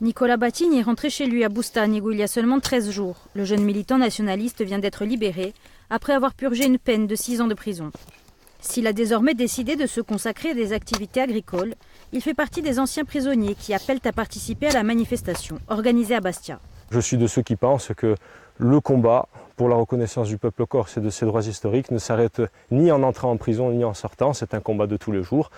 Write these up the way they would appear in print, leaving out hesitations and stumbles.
Nicolas Batigny est rentré chez lui à Boustanigo il y a seulement 13 jours. Le jeune militant nationaliste vient d'être libéré après avoir purgé une peine de 6 ans de prison. S'il a désormais décidé de se consacrer à des activités agricoles, il fait partie des anciens prisonniers qui appellent à participer à la manifestation organisée à Bastia. Je suis de ceux qui pensent que le combat pour la reconnaissance du peuple corse et de ses droits historiques ne s'arrête ni en entrant en prison ni en sortant. C'est un combat de tous les jours.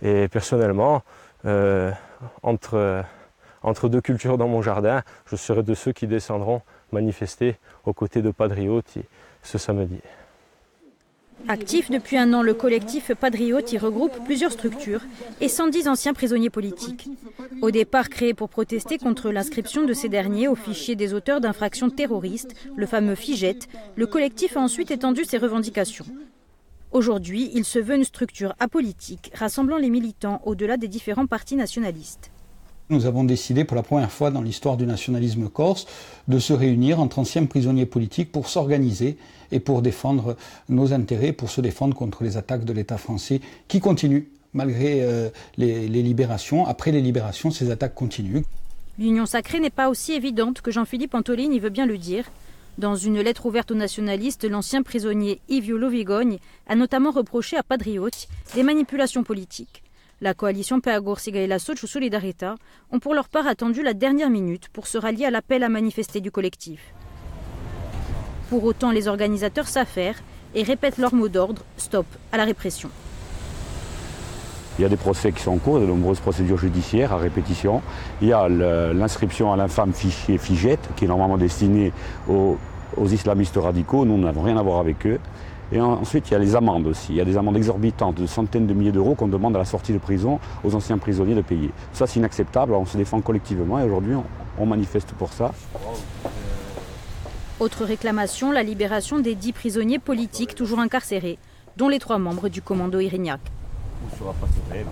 Et personnellement, entre deux cultures dans mon jardin, je serai de ceux qui descendront manifester aux côtés de Padriotti ce samedi. Actif depuis 1 an, le collectif Padriotti regroupe plusieurs structures et 110 anciens prisonniers politiques. Au départ créé pour protester contre l'inscription de ces derniers au fichier des auteurs d'infractions terroristes, le fameux FIGET, le collectif a ensuite étendu ses revendications. Aujourd'hui, il se veut une structure apolitique, rassemblant les militants au-delà des différents partis nationalistes. Nous avons décidé pour la première fois dans l'histoire du nationalisme corse de se réunir entre anciens prisonniers politiques pour s'organiser et pour défendre nos intérêts, pour se défendre contre les attaques de l'État français qui continuent. Malgré les libérations, après les libérations, ces attaques continuent. L'union sacrée n'est pas aussi évidente que Jean-Philippe Antolini veut bien le dire. Dans une lettre ouverte aux nationalistes, l'ancien prisonnier Yves Lovigogne a notamment reproché à Padriotti des manipulations politiques. La coalition Peagorsiga et la Socio Solidarita ont pour leur part attendu la dernière minute pour se rallier à l'appel à manifester du collectif. Pour autant, les organisateurs s'affairent et répètent leur mot d'ordre « Stop à la répression ». Il y a des procès qui sont en cours, de nombreuses procédures judiciaires à répétition. Il y a l'inscription à l'infâme fichier FIGET, qui est normalement destiné aux islamistes radicaux. Nous n'avons rien à voir avec eux. Et ensuite, il y a les amendes aussi. Il y a des amendes exorbitantes de centaines de milliers d'euros qu'on demande à la sortie de prison aux anciens prisonniers de payer. Ça, c'est inacceptable. On se défend collectivement et aujourd'hui, on manifeste pour ça. Autre réclamation, la libération des 10 prisonniers politiques toujours incarcérés, dont les 3 membres du commando Irignac. On ne sera pas sauvé, non.